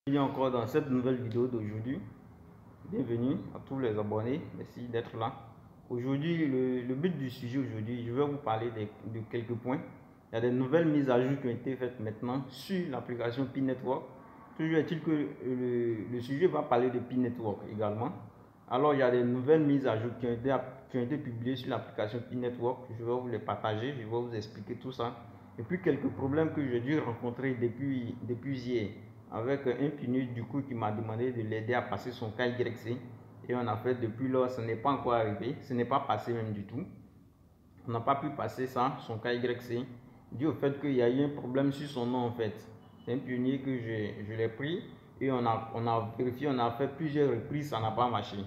Bienvenue encore dans cette nouvelle vidéo d'aujourd'hui. Bienvenue à tous les abonnés, merci d'être là. Aujourd'hui, le but du sujet aujourd'hui, je vais vous parler de quelques points. Il y a des nouvelles mises à jour qui ont été faites maintenant sur l'application P-Network. Toujours est-il que le sujet va parler de P-Network également. Alors, il y a des nouvelles mises à jour qui ont été publiées sur l'application P-Network. Je vais vous les partager, je vais vous expliquer tout ça. Et puis, quelques problèmes que j'ai dû rencontrer depuis hier avec un pionnier du coup qui m'a demandé de l'aider à passer son KYC. Et on a fait depuis lors, ce n'est pas encore arrivé, ce n'est pas passé même du tout. On n'a pas pu passer ça, son KYC, dû au fait qu'il y a eu un problème sur son nom en fait. C'est un pionnier que je l'ai pris et on a vérifié, on a fait plusieurs reprises, ça n'a pas marché.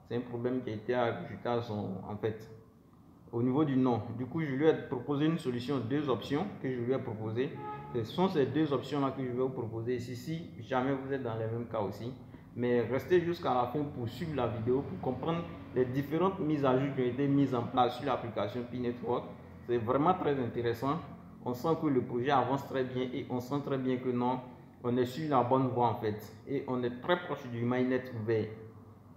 C'est un problème qui a été ajouté à en fait, au niveau du nom. Du coup, je lui ai proposé une solution, deux options que je lui ai proposées. Ce sont ces deux options-là que je vais vous proposer ici, si jamais vous êtes dans les mêmes cas aussi. Mais restez jusqu'à la fin pour suivre la vidéo, pour comprendre les différentes mises à jour qui ont été mises en place sur l'application P-Network. C'est vraiment très intéressant. On sent que le projet avance très bien et on sent très bien que non, on est sur la bonne voie en fait. Et on est très proche du mainnet ouvert.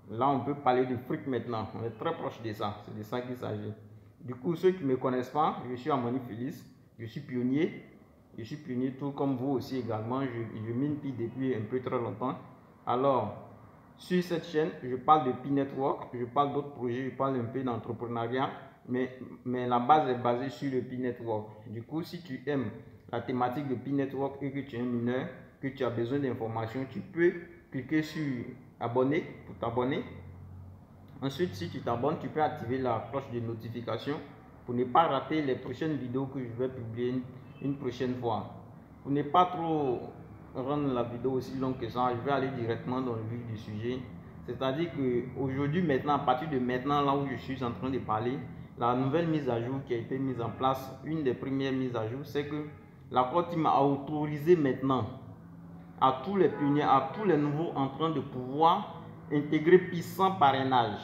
Là, on peut parler de fric maintenant. On est très proche de ça. C'est de ça qu'il s'agit. Du coup, ceux qui ne me connaissent pas, je suis Amani Félix. Je suis pionnier. Je suis pionnier tout comme vous aussi également. Je mine Pi depuis un peu très longtemps. Alors, sur cette chaîne, je parle de Pi Network. Je parle d'autres projets. Je parle un peu d'entrepreneuriat. Mais la base est basée sur le Pi Network. Du coup, si tu aimes la thématique de Pi Network et que tu es un mineur, que tu as besoin d'informations, tu peux cliquer sur abonner pour t'abonner. Ensuite, si tu t'abonnes, tu peux activer la cloche de notification pour ne pas rater les prochaines vidéos que je vais publier une prochaine fois. Pour ne pas trop rendre la vidéo aussi longue que ça, je vais aller directement dans le vif du sujet. C'est-à-dire que aujourd'hui, maintenant, à partir de maintenant, là où je suis en train de parler, la nouvelle mise à jour qui a été mise en place, une des premières mises à jour, c'est que la Cour m'a autorisé maintenant à tous les pionniers, à tous les nouveaux entrants de pouvoir intégrer Pi sans parrainage.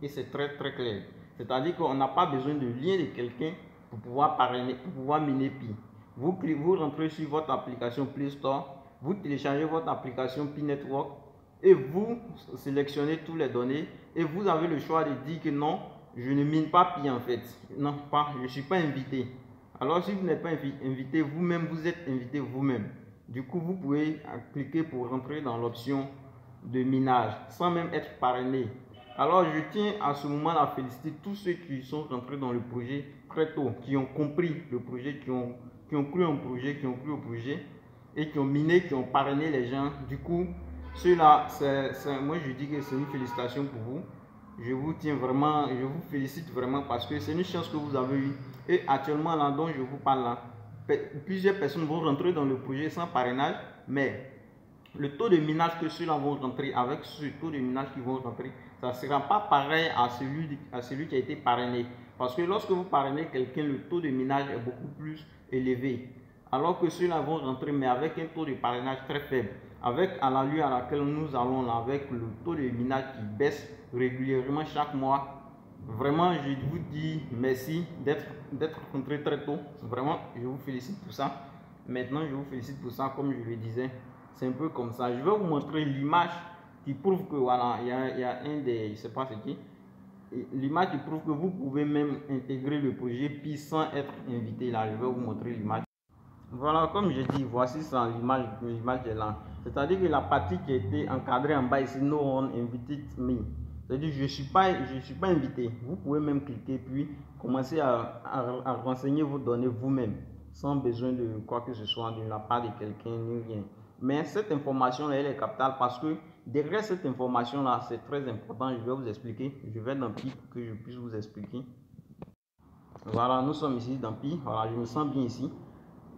Et c'est très très clair. C'est-à-dire qu'on n'a pas besoin de lien de quelqu'un pour pouvoir parrainer, pour pouvoir miner Pi. Vous rentrez sur votre application Play Store, vous téléchargez votre application Pi Network et vous sélectionnez toutes les données et vous avez le choix de dire que non, je ne mine pas Pi en fait. Non, pas, je ne suis pas invité. Alors si vous n'êtes pas invité vous-même, vous êtes invité vous-même. Du coup, vous pouvez cliquer pour rentrer dans l'option de minage sans même être parrainé. Alors, je tiens à ce moment à féliciter tous ceux qui sont rentrés dans le projet très tôt, qui ont compris le projet, qui ont cru au projet, au projet et qui ont miné, qui ont parrainé les gens. Du coup, ceux-là, moi je dis que c'est une félicitation pour vous. Je vous tiens vraiment, je vous félicite vraiment parce que c'est une chance que vous avez eue. Et actuellement, là dont je vous parle là, plusieurs personnes vont rentrer dans le projet sans parrainage, mais le taux de minage que ceux-là vont rentrer, avec ce taux de minage qui vont rentrer, ça ne sera pas pareil à celui qui a été parrainé. Parce que lorsque vous parrainez quelqu'un, le taux de minage est beaucoup plus élevé. Alors que ceux-là vont rentrer, mais avec un taux de parrainage très faible. Avec à l'allure à laquelle nous allons là, avec le taux de minage qui baisse régulièrement chaque mois, vraiment, je vous dis merci d'être rentré très tôt. Vraiment, je vous félicite pour ça. Maintenant, je vous félicite pour ça, comme je le disais. C'est un peu comme ça. Je vais vous montrer l'image qui prouve que voilà, il y a un des, je ne sais pas c'est qui, l'image qui prouve que vous pouvez même intégrer le projet Pi sans être invité. Là, je vais vous montrer l'image. Voilà, comme je dis, voici ça, l'image est là. C'est-à-dire que la partie qui a été encadrée en bas ici, no one invited me. C'est-à-dire je suis pas invité. Vous pouvez même cliquer puis commencer à renseigner vos données vous-même, sans besoin de quoi que ce soit de la part de quelqu'un ni rien. Mais cette information-là, elle est capitale parce que derrière cette information-là, c'est très important. Je vais vous expliquer. Je vais dans Pi pour que je puisse vous expliquer. Voilà, nous sommes ici dans Pi. Voilà, je me sens bien ici.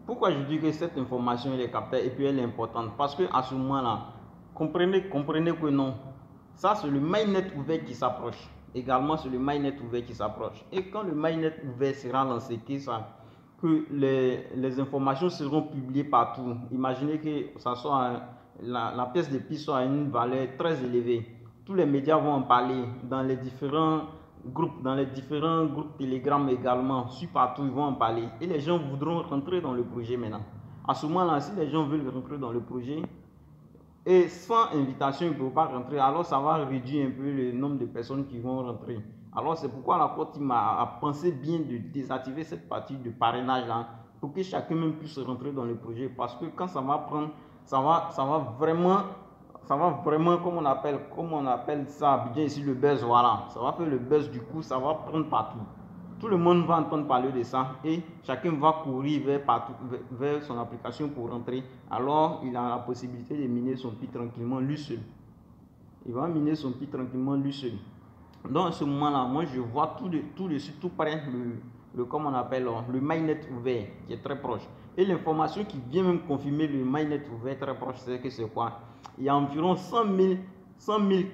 Pourquoi je dis que cette information elle est captée et puis elle est importante? Parce que à ce moment-là, comprenez que non. Ça, c'est le mainnet ouvert qui s'approche. Également, c'est le mainnet ouvert qui s'approche. Et quand le mainnet ouvert sera lancé, que les informations seront publiées partout. Imaginez que ça soit la pièce de Pi soit à une valeur très élevée. Tous les médias vont en parler dans les différents groupes Telegram également, sur partout ils vont en parler et les gens voudront rentrer dans le projet maintenant. À ce moment-là, si les gens veulent rentrer dans le projet, Et sans invitation, il ne peut pas rentrer. Alors, ça va réduire un peu le nombre de personnes qui vont rentrer. Alors, c'est pourquoi la Côte Team a pensé bien de désactiver cette partie de parrainage là pour que chacun même puisse rentrer dans le projet. Parce que quand ça va prendre, ça va vraiment, comme on appelle ça bien ici, le buzz, voilà. Ça va faire le buzz, du coup, ça va prendre partout. Tout le monde va entendre parler de ça et chacun va courir vers son application pour rentrer. Alors, il a la possibilité de miner son puits tranquillement lui seul. Il va miner son puits tranquillement lui seul. Donc, à ce moment-là, moi, je vois tout de suite, tout près, comme on appelle, le mainnet ouvert, qui est très proche. Et l'information qui vient même confirmer le mainnet ouvert très proche, c'est que c'est quoi? Il y a environ 100 000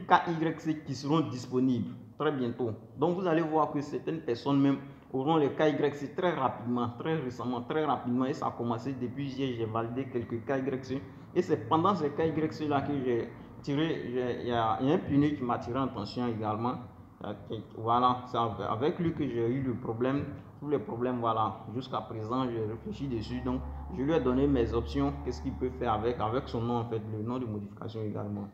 KYC qui seront disponibles très bientôt. Donc, vous allez voir que certaines personnes même auront les KYC très rapidement, très récemment, très rapidement. Et ça a commencé depuis hier, j'ai validé quelques KYC. Et c'est pendant ces KYC-là que j'ai tiré, il y a un pionnier qui m'a tiré en attention également. Voilà, c'est avec lui que j'ai eu le problème, tous les problèmes, voilà. Jusqu'à présent, j'ai réfléchi dessus, donc je lui ai donné mes options, qu'est-ce qu'il peut faire avec son nom en fait, le nom de modification également.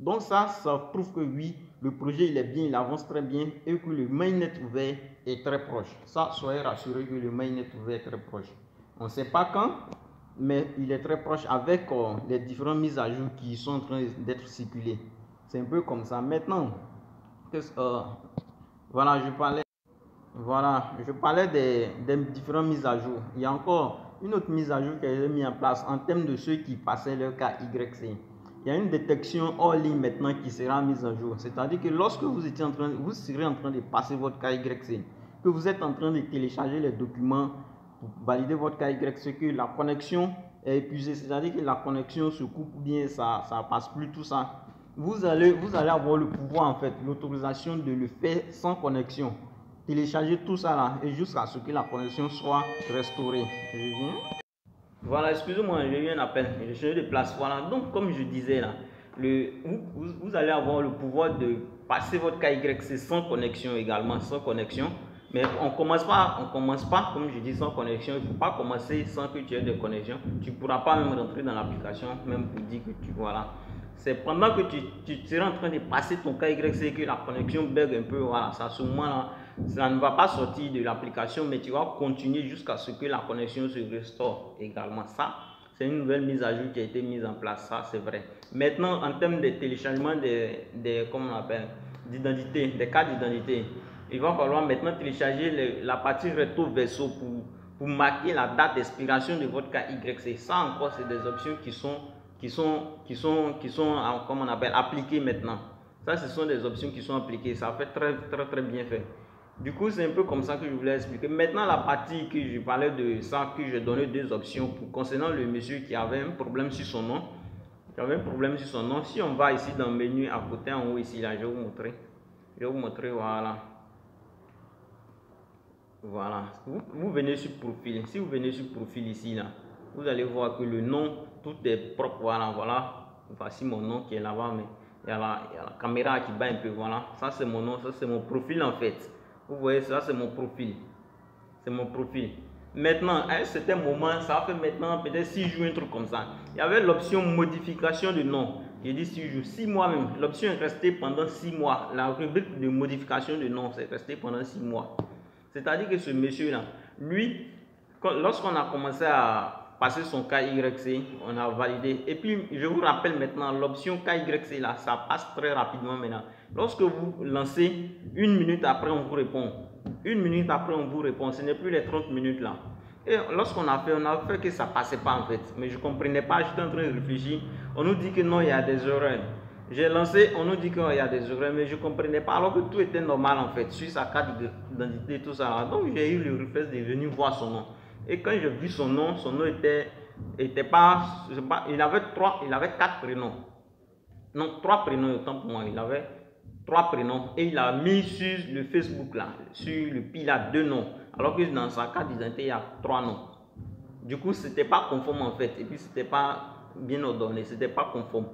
Donc ça prouve que oui, le projet il est bien, il avance très bien et que le mainnet ouvert est très proche. Ça, soyez rassurés que le mainnet ouvert est très proche. On ne sait pas quand, mais il est très proche avec les différentes mises à jour qui sont en train d'être circulées. C'est un peu comme ça. Maintenant, voilà, je parlais des différentes mises à jour. Il y a encore une autre mise à jour qui a été mise en place en termes de ceux qui passaient leur KYC. Il y a une détection hors ligne maintenant qui sera mise à jour. C'est-à-dire que lorsque vous serez en train de passer votre KYC, que vous êtes en train de télécharger les documents pour valider votre KYC, que la connexion est épuisée, c'est-à-dire que la connexion se coupe ou bien ça passe plus, tout ça. Vous allez avoir le pouvoir, en fait, l'autorisation de le faire sans connexion. Télécharger tout ça là et jusqu'à ce que la connexion soit restaurée. Je viens. Voilà, excusez-moi, j'ai eu un appel. J'ai changé de place. Voilà, donc comme je disais là, vous allez avoir le pouvoir de passer votre KYC sans connexion également, sans connexion. Mais on commence pas, comme je dis, sans connexion. Il ne faut pas commencer sans que tu aies de connexion. Tu ne pourras pas même rentrer dans l'application, même pour dire que voilà. C'est pendant que tu seras en train de passer ton KYC que la connexion bug un peu. Voilà, ça, à ce moment-là, ça ne va pas sortir de l'application, mais tu vas continuer jusqu'à ce que la connexion se restaure également. Ça, c'est une nouvelle mise à jour qui a été mise en place, ça c'est vrai. Maintenant, en termes de téléchargement comment on appelle, d'identité, des cartes d'identité, il va falloir maintenant télécharger la partie recto verso pour marquer la date d'expiration de votre KYC. Ça encore, c'est des options qui sont comment on appelle, appliquées maintenant. Ça, ce sont des options qui sont appliquées. Ça fait très bien fait. Du coup, c'est un peu comme ça que je voulais expliquer. Maintenant, la partie que je parlais de ça, que j'ai donné deux options concernant le monsieur qui avait un problème sur son nom. Si on va ici dans le menu à côté en haut ici, là, je vais vous montrer, voilà. Voilà. Vous venez sur profil. Si vous venez sur profil ici, là, vous allez voir que le nom, tout est propre. Voilà. Voici mon nom qui est là-bas, mais il y a la caméra qui bat un peu. Voilà. Ça, c'est mon nom. Ça, c'est mon profil en fait. Vous voyez, ça, c'est mon profil. C'est mon profil. Maintenant, à un certain moment, ça fait maintenant peut-être 6 jours, un truc comme ça. Il y avait l'option modification de nom. J'ai dit 6 jours, 6 mois même. L'option est restée pendant 6 mois. La rubrique de modification de nom, c'est resté pendant 6 mois. C'est-à-dire que ce monsieur-là, lui, lorsqu'on a commencé à passer son KYC, on a validé. Et puis, je vous rappelle maintenant, l'option KYC, là, ça passe très rapidement maintenant. Lorsque vous lancez, 1 minute après, on vous répond. 1 minute après, on vous répond. Ce n'est plus les 30 minutes là. Et lorsqu'on a fait que ça ne passait pas en fait. Mais je ne comprenais pas, j'étais en train de réfléchir. On nous dit que non, il y a des erreurs. J'ai lancé, on nous dit qu'il y a des erreurs, mais je ne comprenais pas, alors que tout était normal en fait, sur sa carte d'identité, tout ça. Donc j'ai eu le réflexe de venir voir son nom. Et quand j'ai vu son nom était pas, il avait 4 prénoms. Non, 3 prénoms, autant pour moi. Il avait 3 prénoms et il a mis sur le Facebook là, sur le pi là, 2 noms. Alors que dans sa carte d'identité, il y a 3 noms. Du coup, c'était pas conforme en fait. Et puis, c'était pas bien ordonné, c'était pas conforme.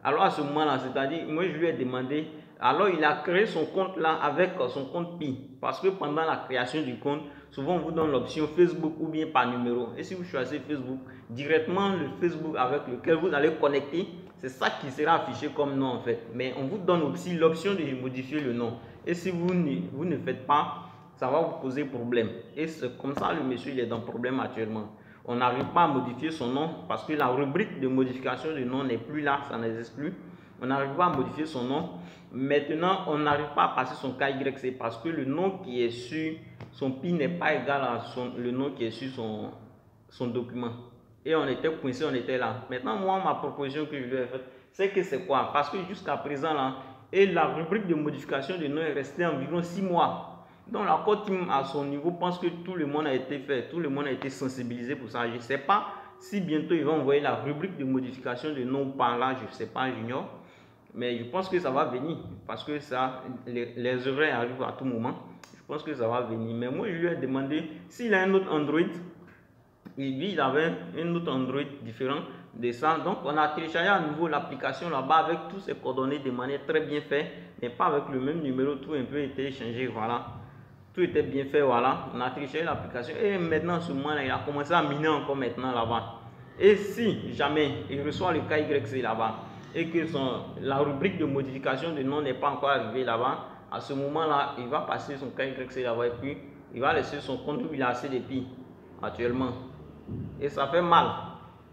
Alors à ce moment-là, c'est-à-dire, moi je lui ai demandé, alors il a créé son compte là avec son compte PI. Parce que pendant la création du compte, souvent on vous donne l'option Facebook ou bien par numéro. Et si vous choisissez Facebook, directement le Facebook avec lequel vous allez connecter, C'est ça qui sera affiché comme nom en fait. Mais on vous donne aussi l'option de modifier le nom. Et si vous ne faites pas, ça va vous poser problème. Et c'est comme ça le monsieur il est dans problème actuellement. On n'arrive pas à modifier son nom parce que la rubrique de modification de nom n'est plus là, ça n'existe plus. On n'arrive pas à modifier son nom. Maintenant, on n'arrive pas à passer son KYC parce que le nom qui est sur son PI n'est pas égal à le nom qui est sur son document. Et on était coincé, on était là. Maintenant, moi, ma proposition que je lui ai faite, c'est que c'est quoi? Parce que jusqu'à présent, là, et la rubrique de modification de nom est restée environ 6 mois. Donc, la Core Team, à son niveau, pense que tout le monde a été fait, tout le monde a été sensibilisé pour ça. Je ne sais pas si bientôt ils vont envoyer la rubrique de modification de nom par là, je ne sais pas, j'ignore. Mais je pense que ça va venir parce que ça, les oreilles arrivent à tout moment. Je pense que ça va venir. Mais moi, je lui ai demandé s'il a un autre Android. Il avait un autre Android différent de ça. Donc, on a téléchargé à nouveau l'application là-bas avec tous ses coordonnées de manière très bien faite, mais pas avec le même numéro. Tout un peu été changé. Voilà. Tout était bien fait. Voilà. On a téléchargé l'application et maintenant, ce moment-là, il a commencé à miner encore maintenant là-bas. Et si jamais il reçoit le KYC là-bas et que la rubrique de modification de nom n'est pas encore arrivée là-bas, à ce moment-là, il va passer son KYC là-bas et puis il va laisser son compte où il a assez de pi actuellement. Et ça fait mal.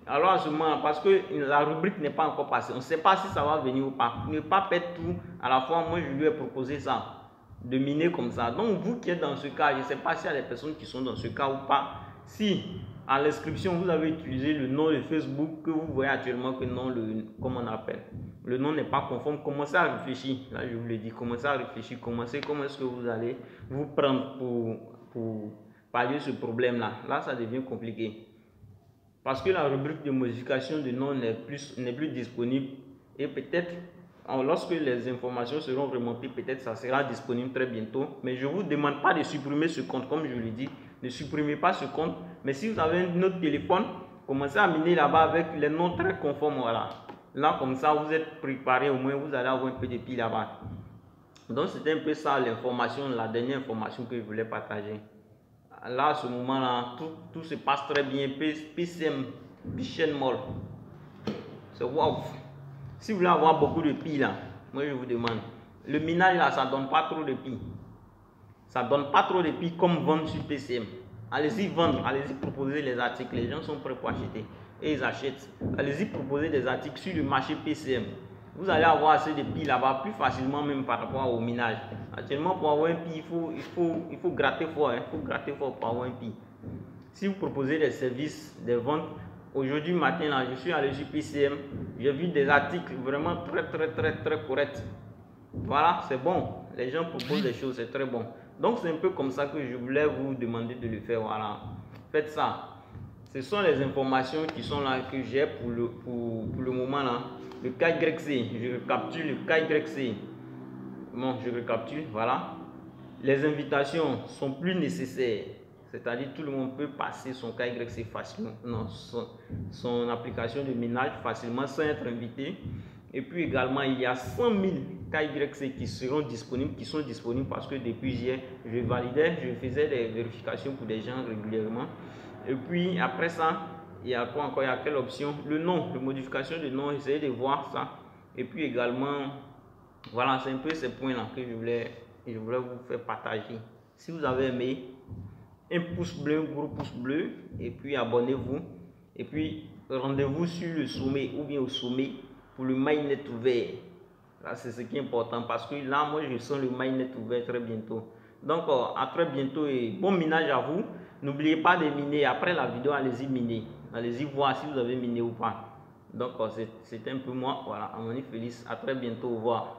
Alors à ce moment, parce que la rubrique n'est pas encore passée, on ne sait pas si ça va venir ou pas. Ne pas perdre tout à la fois, moi je lui ai proposé ça, de miner comme ça. Donc vous qui êtes dans ce cas, je ne sais pas s'il y a des personnes qui sont dans ce cas ou pas. Si à l'inscription vous avez utilisé le nom de Facebook que vous voyez actuellement que non, comme on appelle, le nom n'est pas conforme, commencez à réfléchir. Là je vous l'ai dit, commencez à réfléchir, comment est-ce que vous allez vous prendre pour pallier ce problème là. Là ça devient compliqué. Parce que la rubrique de modification de nom n'est plus disponible et peut-être lorsque les informations seront remontées, peut-être ça sera disponible très bientôt. Mais je ne vous demande pas de supprimer ce compte, comme je l'ai dit. Ne supprimez pas ce compte. Mais si vous avez un autre téléphone, commencez à miner là-bas avec les noms très conformes. Voilà. Là, comme ça, vous êtes préparé. Au moins, vous allez avoir un peu de pi là-bas. Donc, c'était un peu ça l'information, la dernière information que je voulais partager. Là, à ce moment-là, tout se passe très bien. PCM, Bichen Mall. C'est wow. Si vous voulez avoir beaucoup de pi là, moi je vous demande. Le minage là, ça ne donne pas trop de pi. Ça ne donne pas trop de pi comme vendre sur PCM. Allez-y vendre, allez-y proposer les articles. Les gens sont prêts pour acheter. Et ils achètent. Allez-y proposer des articles sur le marché PCM. Vous allez avoir assez de pi là-bas plus facilement même par rapport au minage. Actuellement, pour avoir un pi, il faut gratter fort. Il faut gratter fort pour avoir un pi. Si vous proposez des services, des ventes, aujourd'hui matin, là, je suis allé sur PCM. J'ai vu des articles vraiment très corrects. Voilà, c'est bon. Les gens proposent des choses, c'est très bon. Donc, c'est un peu comme ça que je voulais vous demander de le faire. Voilà. Faites ça. Ce sont les informations qui sont là que j'ai pour le moment là. Le KYC, je recapture le KYC. Bon, je recapture, voilà. Les invitations sont plus nécessaires. C'est-à-dire tout le monde peut passer son KYC facilement, non, son application de minage facilement sans être invité. Et puis également, il y a 100 000 KYC qui seront disponibles, qui sont disponibles parce que depuis hier, je validais, je faisais des vérifications pour des gens régulièrement. Et puis après ça, il y a quoi encore? Il y a quelle option? Le nom, la modification de nom, essayez de voir ça. Et puis également, voilà, c'est un peu ces points-là que je voulais vous faire partager. Si vous avez aimé, un pouce bleu, un gros pouce bleu, et puis abonnez-vous. Et puis rendez-vous sur le sommet ou bien au sommet pour le mainnet ouvert. Là, c'est ce qui est important parce que là, moi, je sens le mainnet ouvert très bientôt. Donc, à très bientôt et bon minage à vous. N'oubliez pas de miner. Après la vidéo, allez-y miner. Allez-y voir si vous avez miné ou pas. Donc, c'est un peu moi. Voilà, Amani Félix. À très bientôt. Au revoir.